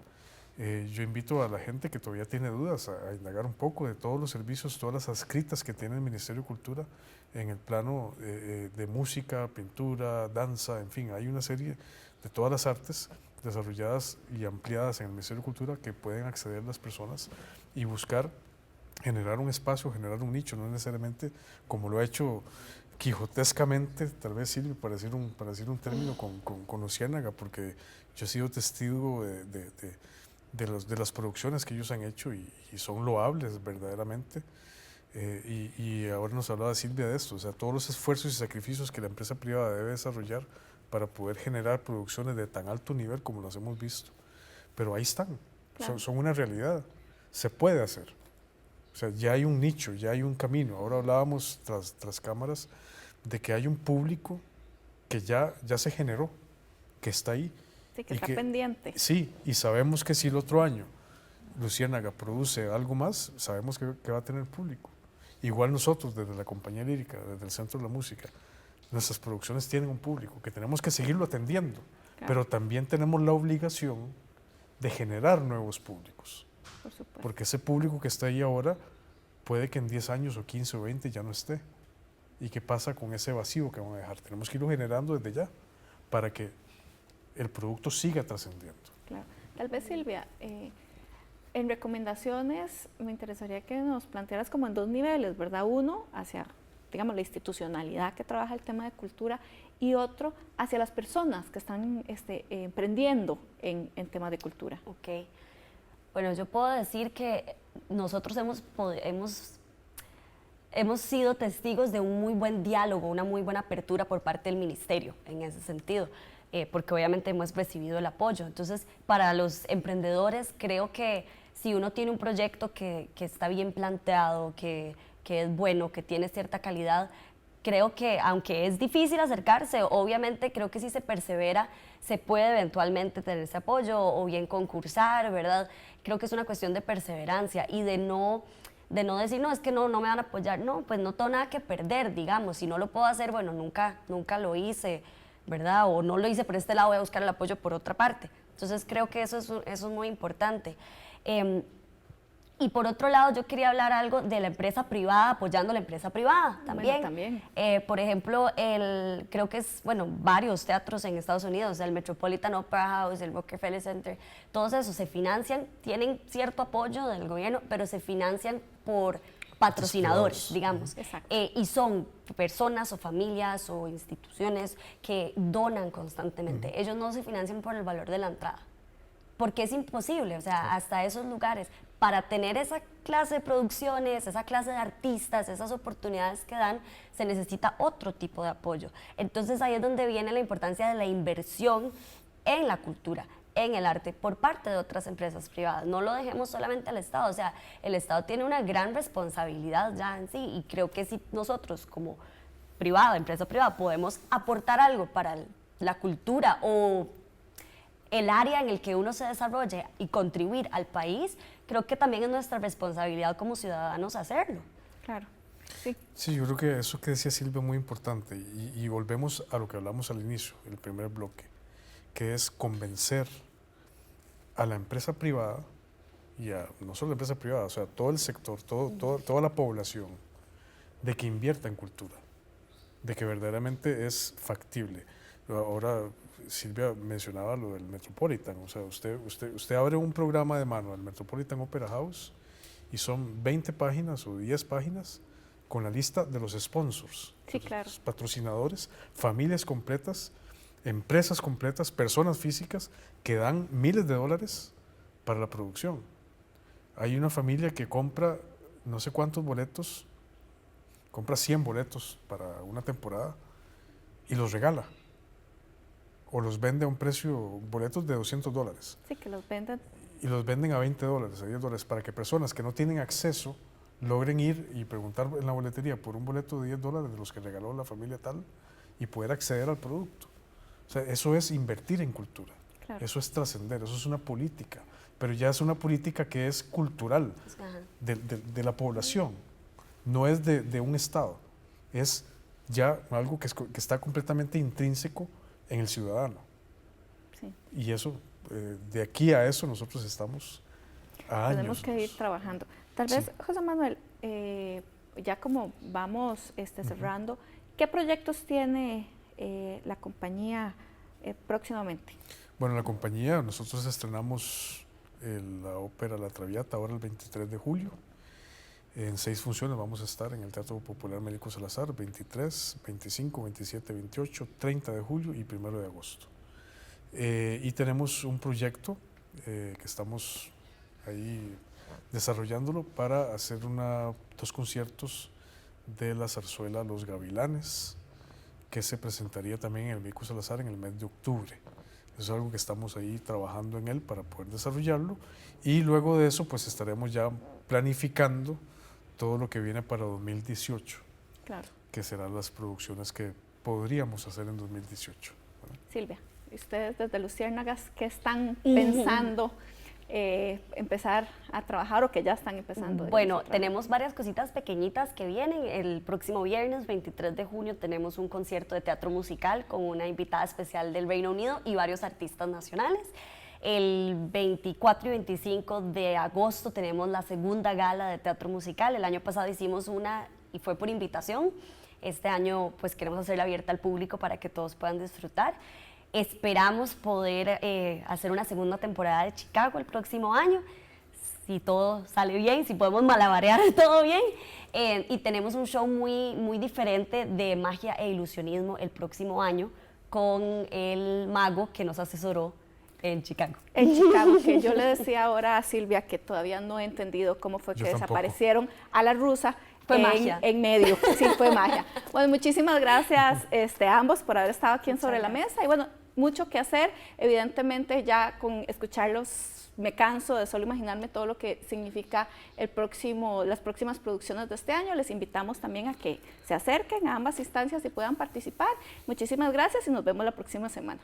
Yo invito a la gente que todavía tiene dudas a indagar un poco de todos los servicios, todas las adscritas que tiene el Ministerio de Cultura en el plano de música, pintura, danza, en fin, hay una serie de todas las artes desarrolladas y ampliadas en el Ministerio de Cultura que pueden acceder las personas y buscar generar un espacio, generar un nicho, no necesariamente como lo ha hecho quijotescamente, tal vez Silvia, para decir un término con Luciérnaga, porque yo he sido testigo de las producciones que ellos han hecho y son loables verdaderamente. Y ahora nos hablaba Silvia de esto, o sea, todos los esfuerzos y sacrificios que la empresa privada debe desarrollar para poder generar producciones de tan alto nivel como las hemos visto. Pero ahí están, claro. son una realidad, se puede hacer. O sea, ya hay un nicho, ya hay un camino. Ahora hablábamos tras cámaras de que hay un público que ya se generó, que está ahí. Sí, que está pendiente. Sí, y sabemos que si el otro año Luciérnaga produce algo más, sabemos que va a tener público. Igual nosotros, desde la compañía lírica, desde el Centro de la Música, nuestras producciones tienen un público que tenemos que seguirlo atendiendo, claro. Pero también tenemos la obligación de generar nuevos públicos. Por supuesto. Porque ese público que está ahí ahora puede que en 10 años o 15 o 20 ya no esté. ¿Y qué pasa con ese vacío que van a dejar? Tenemos que irlo generando desde ya para que el producto siga trascendiendo. Claro. Tal vez, Silvia, en recomendaciones me interesaría que nos plantearas como en dos niveles, ¿verdad? Uno hacia, digamos, la institucionalidad que trabaja el tema de cultura y otro hacia las personas que están emprendiendo en temas de cultura. Ok. Bueno, yo puedo decir que nosotros hemos sido testigos de un muy buen diálogo, una muy buena apertura por parte del ministerio en ese sentido, porque obviamente hemos recibido el apoyo. Entonces, para los emprendedores, creo que si uno tiene un proyecto que está bien planteado, que es bueno, que tiene cierta calidad, creo que aunque es difícil acercarse, obviamente creo que si se persevera, se puede eventualmente tener ese apoyo o bien concursar, ¿verdad? Creo que es una cuestión de perseverancia y de no decir, no, es que no me van a apoyar. No, pues no tengo nada que perder, digamos. Si no lo puedo hacer, bueno, nunca lo hice, ¿verdad? O no lo hice por este lado, voy a buscar el apoyo por otra parte. Entonces creo que eso es muy importante. Y por otro lado, yo quería hablar algo de la empresa privada, apoyando a la empresa privada también. Bueno, también. Por ejemplo, creo que varios teatros en Estados Unidos, el Metropolitan Opera House, el Rockefeller Center, todos esos se financian, tienen cierto apoyo del gobierno, pero se financian por patrocinadores, digamos. Exacto. Y son personas o familias o instituciones que donan constantemente. Ellos no se financian por el valor de la entrada, porque es imposible, o sea, hasta esos lugares, para tener esa clase de producciones, esa clase de artistas, esas oportunidades que dan, se necesita otro tipo de apoyo. Entonces ahí es donde viene la importancia de la inversión en la cultura, en el arte por parte de otras empresas privadas. No lo dejemos solamente al Estado, o sea, el Estado tiene una gran responsabilidad ya en sí, y creo que si nosotros como privada, empresa privada, podemos aportar algo para la cultura o el área en el que uno se desarrolle y contribuir al país, creo que también es nuestra responsabilidad como ciudadanos hacerlo. Claro, sí. Sí, yo creo que eso que decía Silvia es muy importante y volvemos a lo que hablamos al inicio, el primer bloque, que es convencer a la empresa privada y a no solo la empresa privada, o sea, todo el sector, toda la población, de que invierta en cultura, de que verdaderamente es factible. Ahora Silvia mencionaba lo del Metropolitan, o sea, usted abre un programa de mano del Metropolitan Opera House y son 20 páginas o 10 páginas con la lista de los sponsors, Sí, claro. los patrocinadores, familias completas, empresas completas, personas físicas que dan miles de dólares para la producción. Hay una familia que compra no sé cuántos boletos, compra 100 boletos para una temporada y los regala. O los vende a un precio, boletos de $200. Sí, que los vendan. Y los venden a $20, a $10, para que personas que no tienen acceso logren ir y preguntar en la boletería por un boleto de $10 de los que regaló la familia tal y poder acceder al producto. O sea, eso es invertir en cultura, Claro. eso es trascender, eso es una política, pero ya es una política que es cultural de la población, no es de un Estado, es ya algo que está completamente intrínseco en el ciudadano. Sí. Y eso, de aquí a eso nosotros estamos a años. Tenemos que ir trabajando. Tal vez, Sí. José Manuel, ya como vamos cerrando, ¿qué proyectos tiene la compañía próximamente? Bueno, la compañía, nosotros estrenamos la ópera La Traviata ahora el 23 de julio. En 6 funciones vamos a estar en el Teatro Popular Américo Salazar, 23, 25, 27, 28, 30 de julio y 1 de agosto. Y tenemos un proyecto que estamos ahí desarrollándolo para hacer 2 conciertos de la zarzuela Los Gavilanes, que se presentaría también en el Américo Salazar en el mes de octubre. Eso es algo que estamos ahí trabajando en él para poder desarrollarlo, y luego de eso pues estaremos ya planificando todo lo que viene para 2018, Claro. que serán las producciones que podríamos hacer en 2018. Silvia, ustedes desde Luciérnagas, ¿qué están pensando empezar a trabajar o que ya están empezando? Bueno, tenemos varias cositas pequeñitas que vienen. El próximo viernes 23 de junio tenemos un concierto de teatro musical con una invitada especial del Reino Unido y varios artistas nacionales. El 24 y 25 de agosto tenemos la segunda gala de teatro musical. El año pasado hicimos una y fue por invitación. Este año pues queremos hacerla abierta al público para que todos puedan disfrutar. Esperamos poder hacer una segunda temporada de Chicago el próximo año, si todo sale bien, si podemos malabarear todo bien. Y tenemos un show muy diferente de magia e ilusionismo el próximo año con el mago que nos asesoró en Chicago. En Chicago, que yo le decía ahora a Silvia que todavía no he entendido cómo fue que Yo tampoco. desaparecieron a la rusa. Fue magia. En medio, sí, fue magia. Bueno, muchísimas gracias a ambos por haber estado aquí en Sobre la Mesa. Y bueno, mucho que hacer. Evidentemente ya con escucharlos me canso de solo imaginarme todo lo que significa las próximas producciones de este año. Les invitamos también a que se acerquen a ambas instancias y puedan participar. Muchísimas gracias y nos vemos la próxima semana.